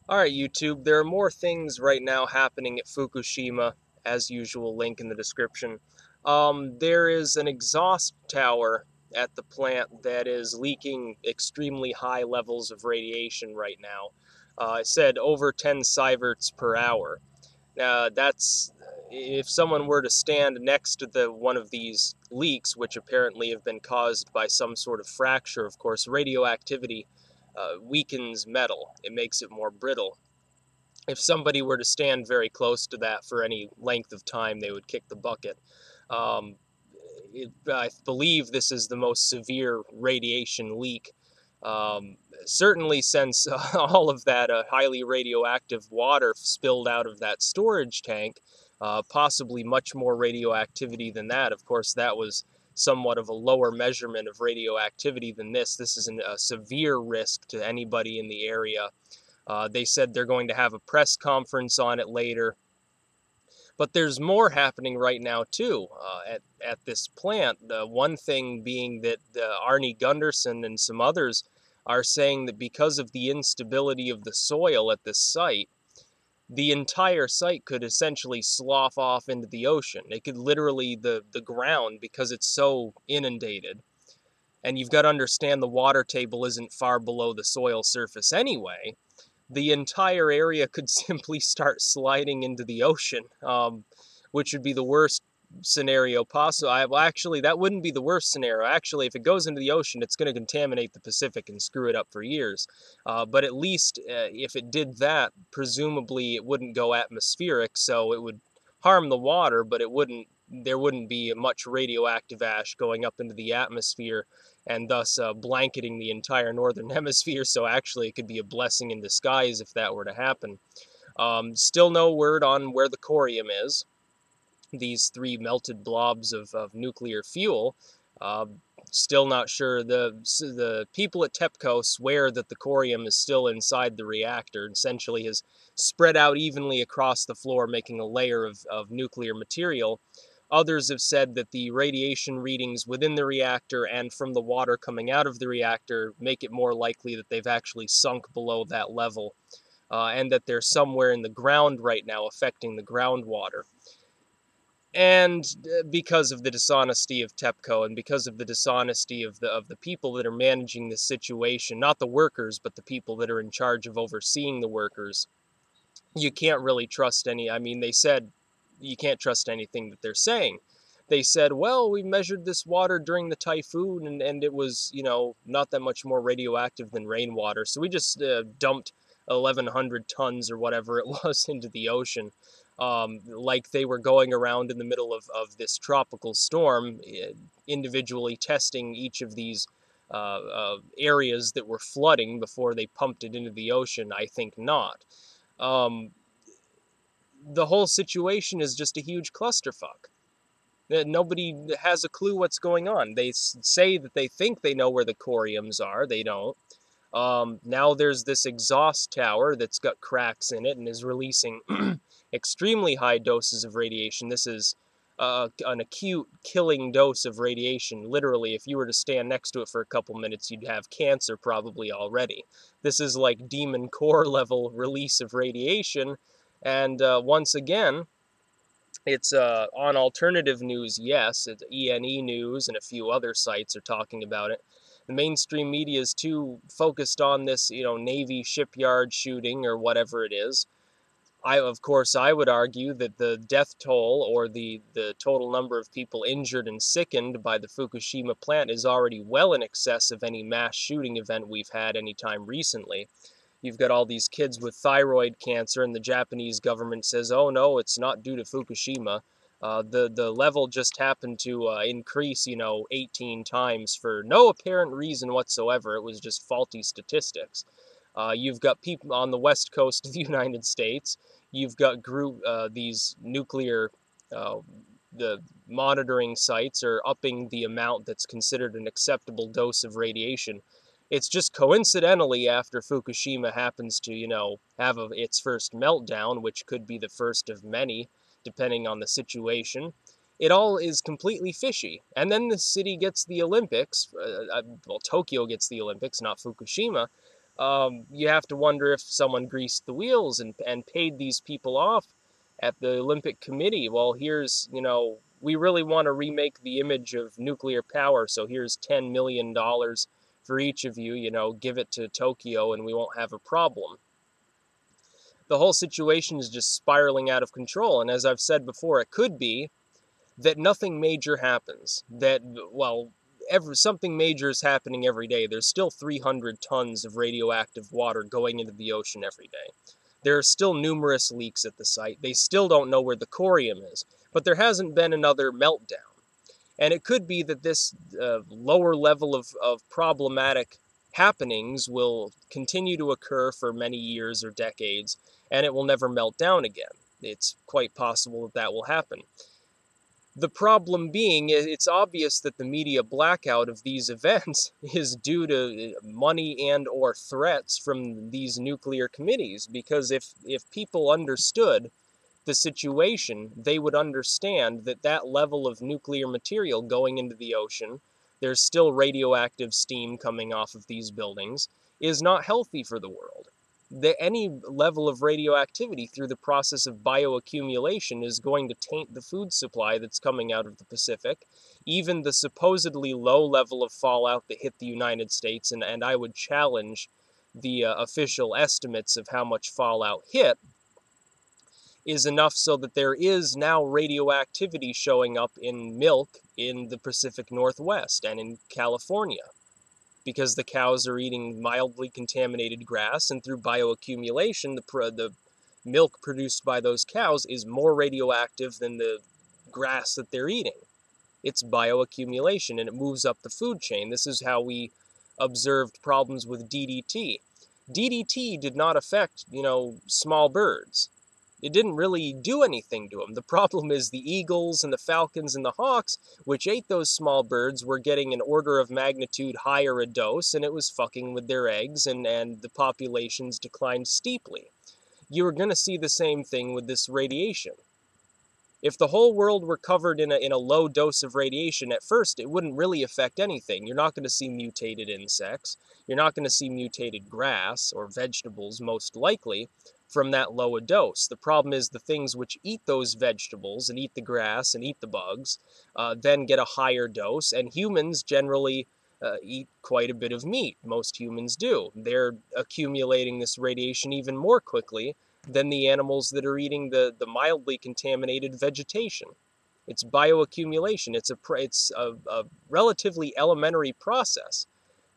Alright, YouTube, there are more things right now happening at Fukushima, as usual, link in the description. There is an exhaust tower at the plant that is leaking extremely high levels of radiation right now. It said over 10 sieverts per hour. That's if someone were to stand next to one of these leaks, which apparently have been caused by some sort of fracture. Of course, radioactivity weakens metal; it makes it more brittle. If somebody were to stand very close to that for any length of time, they would kick the bucket. Um, I believe this is the most severe radiation leak. Um, Certainly, since all of that highly radioactive water spilled out of that storage tank, possibly much more radioactivity than that. Of course, that was somewhat of a lower measurement of radioactivity than this. This is a severe risk to anybody in the area. They said they're going to have a press conference on it later. But there's more happening right now too at this plant. The one thing being that Arnie Gunderson and some others are saying that because of the instability of the soil at this site, the entire site could essentially slough off into the ocean. It could literally the ground, because it's so inundated. And you've got to understand the water table isn't far below the soil surface anyway. The entire area could simply start sliding into the ocean, which would be the worst scenario possible. Well, actually, that wouldn't be the worst scenario. Actually, if it goes into the ocean, it's going to contaminate the Pacific and screw it up for years. But at least if it did that, presumably it wouldn't go atmospheric, so it would harm the water, but it wouldn't. There wouldn't be much radioactive ash going up into the atmosphere and thus blanketing the entire northern hemisphere. So actually, it could be a blessing in disguise if that were to happen. Still no word on where the corium is. These three melted blobs of nuclear fuel. Uh, Still not sure. The people at TEPCO swear that the corium is still inside the reactor, essentially has spread out evenly across the floor, making a layer of nuclear material. Others have said that the radiation readings within the reactor and from the water coming out of the reactor make it more likely that they've actually sunk below that level, and that they're somewhere in the ground right now, affecting the groundwater. And because of the dishonesty of TEPCO and because of the dishonesty of the people that are managing this situation, not the workers, but the people that are in charge of overseeing the workers, you can't really trust any. I mean, they said you can't trust anything that they're saying. They said, well, we measured this water during the typhoon, and it was, not that much more radioactive than rainwater. So we just dumped 1,100 tons or whatever it was into the ocean. Like they were going around in the middle of this tropical storm, individually testing each of these areas that were flooding before they pumped it into the ocean. I think not. Um, the whole situation is just a huge clusterfuck. Nobody has a clue what's going on. They say that they think they know where the coriums are. They don't. Now there's this exhaust tower that's got cracks in it and is releasing extremely high doses of radiation. This is an acute killing dose of radiation. Literally, if you were to stand next to it for a couple minutes, you'd have cancer probably already. This is like demon core level release of radiation. And once again, it's on alternative news, yes. It's ENE News and a few other sites are talking about it. The mainstream media is too focused on this, Navy shipyard shooting or whatever it is. Of course, I would argue that the death toll or the total number of people injured and sickened by the Fukushima plant is already well in excess of any mass shooting event we've had anytime recently. You've got all these kids with thyroid cancer, and the Japanese government says, "Oh no, it's not due to Fukushima. The level just happened to increase, 18 times for no apparent reason whatsoever. It was just faulty statistics." You've got people on the west coast of the United States. You've got these nuclear the monitoring sites are upping the amount that's considered an acceptable dose of radiation. It's just coincidentally after Fukushima happens to, have its first meltdown, which could be the first of many, depending on the situation. It all is completely fishy. And then the city gets the Olympics. Well, Tokyo gets the Olympics, not Fukushima. You have to wonder if someone greased the wheels and paid these people off at the Olympic Committee. Well, here's, we really want to remake the image of nuclear power, so here's $10 million for each of you, give it to Tokyo and we won't have a problem. The whole situation is just spiraling out of control, and as I've said before, it could be that nothing major happens. That, well, something major is happening every day. There's still 300 tons of radioactive water going into the ocean every day. There are still numerous leaks at the site. They still don't know where the corium is, but there hasn't been another meltdown. And it could be that this lower level of problematic happenings will continue to occur for many years or decades, and it will never melt down again. It's quite possible that that will happen. The problem being, it's obvious that the media blackout of these events is due to money and or threats from these nuclear committees, because if people understood the situation, they would understand that that level of nuclear material going into the ocean, there's still radioactive steam coming off of these buildings, is not healthy for the world. Any level of radioactivity through the process of bioaccumulation is going to taint the food supply that's coming out of the Pacific. Even the supposedly low level of fallout that hit the United States, and I would challenge the official estimates of how much fallout hit, is enough so that there is now radioactivity showing up in milk in the Pacific Northwest and in California, because the cows are eating mildly contaminated grass, and through bioaccumulation, the milk produced by those cows is more radioactive than the grass that they're eating. It's bioaccumulation, and it moves up the food chain. This is how we observed problems with DDT. DDT did not affect, small birds. It didn't really do anything to them. The problem is the eagles and the falcons and the hawks, which ate those small birds, were getting an order of magnitude higher a dose, and it was fucking with their eggs, and the populations declined steeply. You were going to see the same thing with this radiation. If the whole world were covered in a low dose of radiation, at first it wouldn't really affect anything. You're not going to see mutated insects. You're not going to see mutated grass or vegetables, most likely, from that low a dose. The problem is the things which eat those vegetables and eat the grass and eat the bugs then get a higher dose, and humans generally eat quite a bit of meat. Most humans do. They're accumulating this radiation even more quickly than the animals that are eating the mildly contaminated vegetation. It's bioaccumulation. It's a relatively elementary process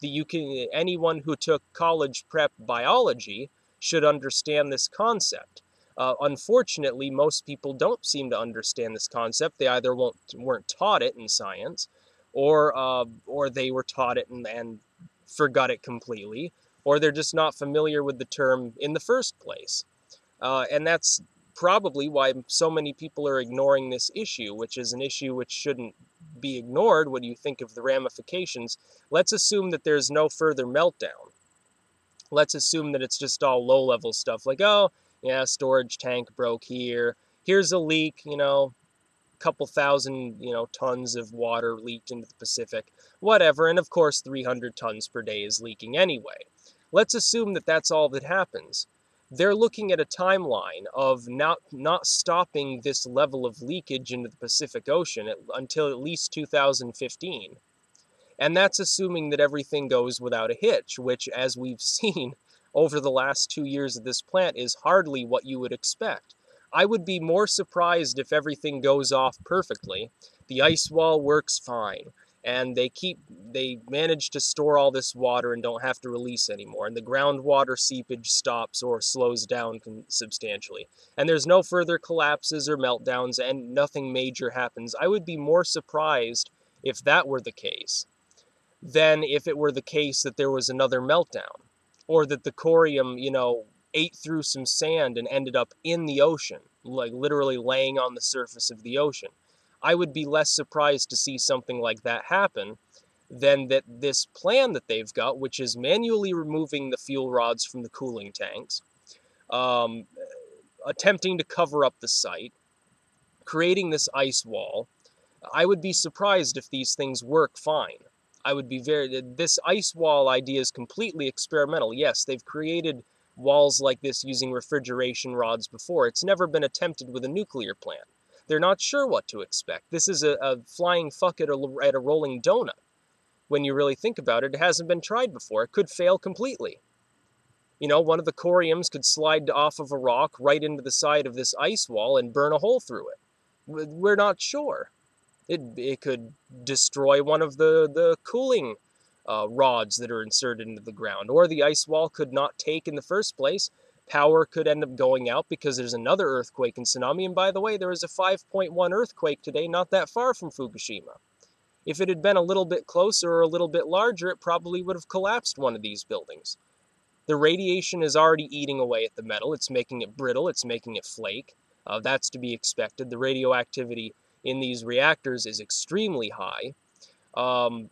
that anyone who took college prep biology should understand this concept. Unfortunately, most people don't seem to understand this concept. They either weren't taught it in science, or they were taught it and forgot it completely, or they're just not familiar with the term in the first place. And that's probably why so many people are ignoring this issue, which is an issue which shouldn't be ignored. What do you think of the ramifications? Let's assume that there's no further meltdown. Let's assume that it's just all low-level stuff, like, oh, yeah, storage tank broke here. Here's a leak, couple thousand, tons of water leaked into the Pacific, whatever. And of course, 300 tons per day is leaking anyway. Let's assume that that's all that happens. They're looking at a timeline of not stopping this level of leakage into the Pacific Ocean until at least 2015. And that's assuming that everything goes without a hitch, which, as we've seen over the last 2 years of this plant, is hardly what you would expect. I would be more surprised if everything goes off perfectly. The ice wall works fine, and they manage to store all this water and don't have to release anymore, and the groundwater seepage stops or slows down substantially, and there's no further collapses or meltdowns, and nothing major happens. I would be more surprised if that were the case than if it were the case that there was another meltdown, or that the corium, ate through some sand and ended up in the ocean, like literally laying on the surface of the ocean. I would be less surprised to see something like that happen than that this plan that they've got, which is manually removing the fuel rods from the cooling tanks, attempting to cover up the site, creating this ice wall. I would be surprised if these things work fine. I would be this ice wall idea is completely experimental. Yes, they've created walls like this using refrigeration rods before. It's never been attempted with a nuclear plant. They're not sure what to expect. This is a flying fuck at a rolling donut. When you really think about it, it hasn't been tried before. It could fail completely. You know, one of the coriums could slide off of a rock right into the side of this ice wall and burn a hole through it. We're not sure. It could destroy one of the cooling rods that are inserted into the ground, or the ice wall could not take in the first place. Power could end up going out because there's another earthquake and tsunami. And by the way, there was a 5.1 earthquake today, not that far from Fukushima. If it had been a little bit closer or a little bit larger, it probably would have collapsed one of these buildings. The radiation is already eating away at the metal. It's making it brittle. It's making it flake. That's to be expected. The radioactivity in these reactors is extremely high.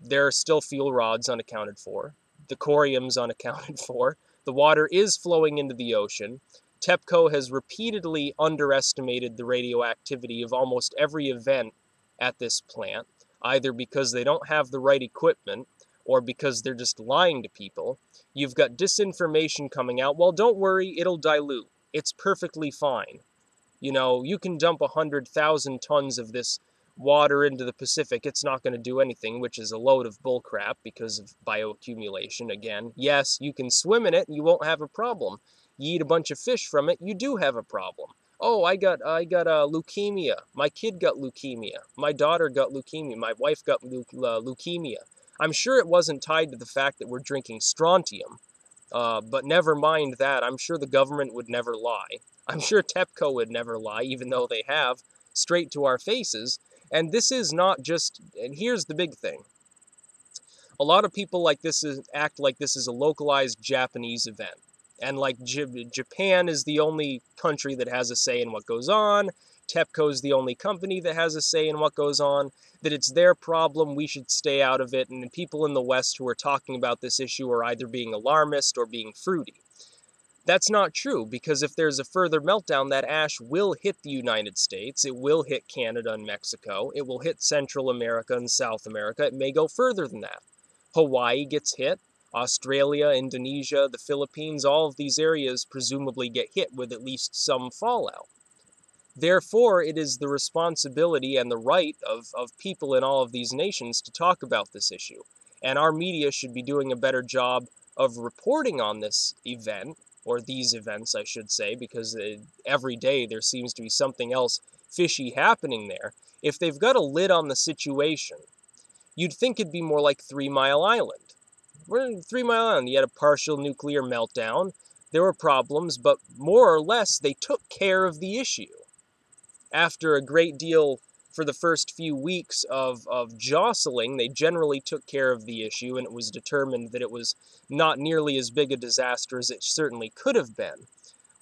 There are still fuel rods unaccounted for. The corium's unaccounted for. The water is flowing into the ocean. TEPCO has repeatedly underestimated the radioactivity of almost every event at this plant, either because they don't have the right equipment or because they're just lying to people. You've got disinformation coming out. Well, don't worry, it'll dilute. It's perfectly fine. You know, you can dump 100,000 tons of this water into the Pacific. It's not going to do anything, which is a load of bullcrap because of bioaccumulation. Again, yes, you can swim in it, you won't have a problem. You eat a bunch of fish from it, you do have a problem. Oh, I got leukemia. My kid got leukemia. My daughter got leukemia. My wife got leukemia. I'm sure it wasn't tied to the fact that we're drinking strontium. But never mind that. I'm sure the government would never lie. I'm sure TEPCO would never lie, even though they have, straight to our faces. And this is not just, and here's the big thing. A lot of people act like this is a localized Japanese event. And like Japan is the only country that has a say in what goes on. TEPCO is the only company that has a say in what goes on. That it's their problem, we should stay out of it. And people in the West who are talking about this issue are either being alarmist or being fruity. That's not true, because if there's a further meltdown, that ash will hit the United States, it will hit Canada and Mexico, it will hit Central America and South America, it may go further than that. Hawaii gets hit, Australia, Indonesia, the Philippines, all of these areas presumably get hit with at least some fallout. Therefore, it is the responsibility and the right of people in all of these nations to talk about this issue. And our media should be doing a better job of reporting on this event, or these events, I should say, because every day there seems to be something else fishy happening there. If they've got a lid on the situation, you'd think it'd be more like 3 Mile Island. We're in 3 Mile Island, you had a partial nuclear meltdown, there were problems, but more or less they took care of the issue. After a great deal for the first few weeks of jostling, they generally took care of the issue, and it was determined that it was not nearly as big a disaster as it certainly could have been.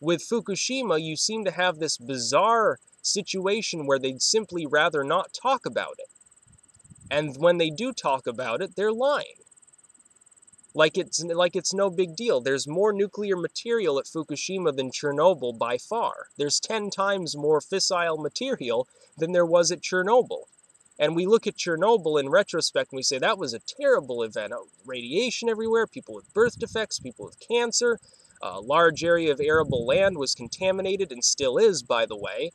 With Fukushima, you seem to have this bizarre situation where they'd simply rather not talk about it. And when they do talk about it, they're lying. Like it's no big deal. There's more nuclear material at Fukushima than Chernobyl by far. There's 10 times more fissile material than there was at Chernobyl. And we look at Chernobyl in retrospect and we say that was a terrible event. Radiation everywhere, people with birth defects, people with cancer. A large area of arable land was contaminated and still is, by the way.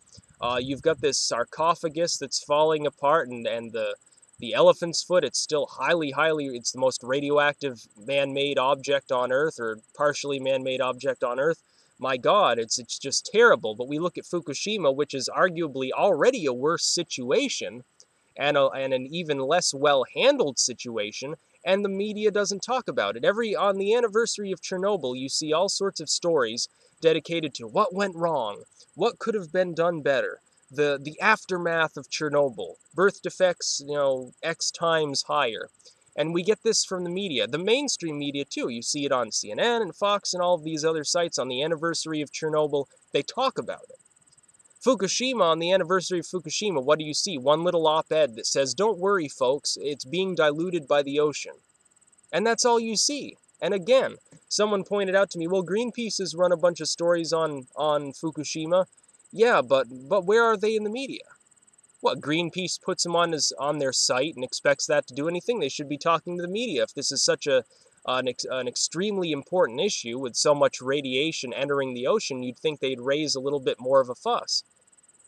You've got this sarcophagus that's falling apart, and the elephant's foot, it's still it's the most radioactive man-made object on Earth, or partially man-made object on Earth. My God, it's just terrible. But we look at Fukushima, which is arguably already a worse situation, and an even less well-handled situation, and the media doesn't talk about it. On the anniversary of Chernobyl, you see all sorts of stories dedicated to what went wrong, what could have been done better. The aftermath of Chernobyl, birth defects, X times higher. And we get this from the media, the mainstream media too. You see it on CNN and Fox and all of these other sites on the anniversary of Chernobyl. They talk about it. Fukushima, on the anniversary of Fukushima, what do you see? One little op-ed that says, don't worry, folks, it's being diluted by the ocean. And that's all you see. And again, someone pointed out to me, well, Greenpeace has run a bunch of stories on Fukushima. Yeah, but where are they in the media? What, Greenpeace puts them on their site and expects that to do anything? They should be talking to the media. If this is such an extremely important issue with so much radiation entering the ocean, you'd think they'd raise a little bit more of a fuss.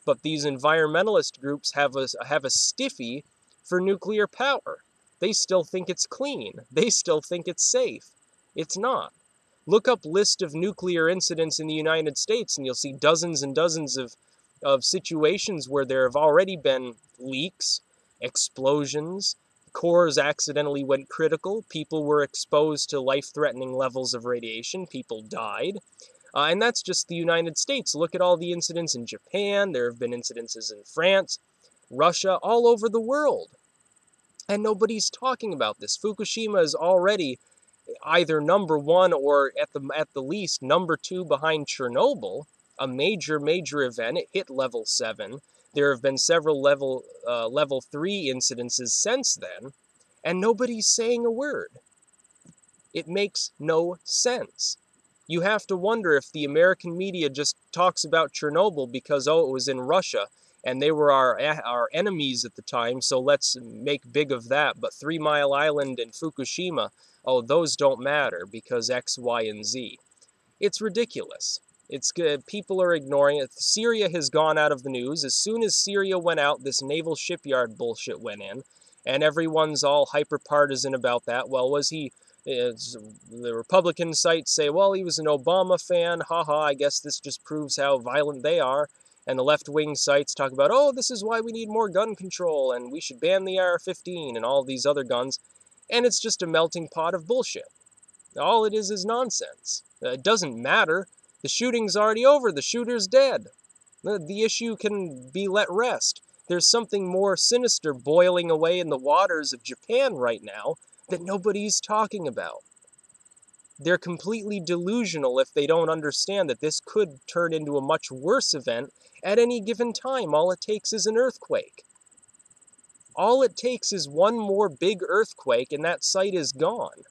But these environmentalist groups have a stiffy for nuclear power. They still think it's clean. They still think it's safe. It's not. Look up list of nuclear incidents in the United States and you'll see dozens and dozens of situations where there have already been leaks, explosions, cores accidentally went critical, people were exposed to life-threatening levels of radiation, people died. And that's just the United States. Look at all the incidents in Japan. There have been incidences in France, Russia, all over the world. And nobody's talking about this. Fukushima is already either number one or at the least number two behind Chernobyl, a major event. It hit level 7. There have been several level 3 incidences since then, and nobody's saying a word. It makes no sense. You have to wonder if the American media just talks about Chernobyl because, oh, it was in Russia and they were our enemies at the time, so let's make big of that. But 3 Mile Island and Fukushima, oh, those don't matter because X, Y, and Z. It's ridiculous. It's good. People are ignoring it. Syria has gone out of the news. As soon as Syria went out, this naval shipyard bullshit went in, and everyone's all hyper-partisan about that. Well, was he... the Republican sites say, well, he was an Obama fan, haha, I guess this just proves how violent they are. And the left-wing sites talk about, oh, this is why we need more gun control, and we should ban the AR-15 and all these other guns. And it's just a melting pot of bullshit. All it is nonsense. It doesn't matter. The shooting's already over. The shooter's dead. The issue can be let rest. There's something more sinister boiling away in the waters of Japan right now that nobody's talking about. They're completely delusional if they don't understand that this could turn into a much worse event at any given time. All it takes is an earthquake. All it takes is one more big earthquake and that site is gone.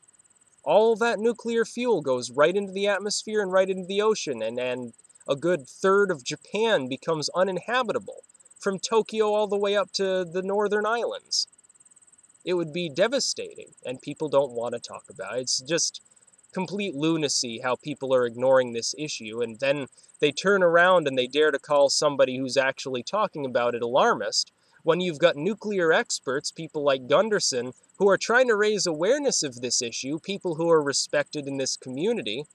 All that nuclear fuel goes right into the atmosphere and right into the ocean, and a good third of Japan becomes uninhabitable, from Tokyo all the way up to the northern islands. It would be devastating, and people don't want to talk about it. It's just complete lunacy how people are ignoring this issue, and then they turn around and they dare to call somebody who's actually talking about it alarmist, when you've got nuclear experts, people like Gunderson, who are trying to raise awareness of this issue, people who are respected in this community,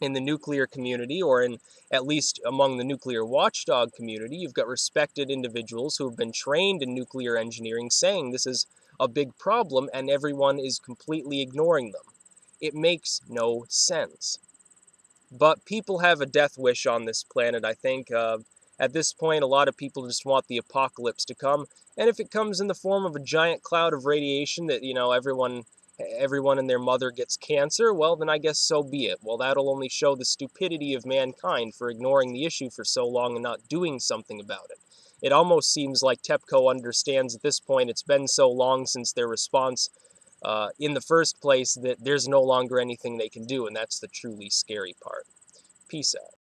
in the nuclear community, or in at least among the nuclear watchdog community. You've got respected individuals who have been trained in nuclear engineering saying this is a big problem, and everyone is completely ignoring them. It makes no sense. But people have a death wish on this planet, I think. At this point, a lot of people just want the apocalypse to come. And if it comes in the form of a giant cloud of radiation that, everyone and their mother gets cancer, well, then I guess so be it. Well, that'll only show the stupidity of mankind for ignoring the issue for so long and not doing something about it. It almost seems like TEPCO understands at this point it's been so long since their response in the first place that there's no longer anything they can do, and that's the truly scary part. Peace out.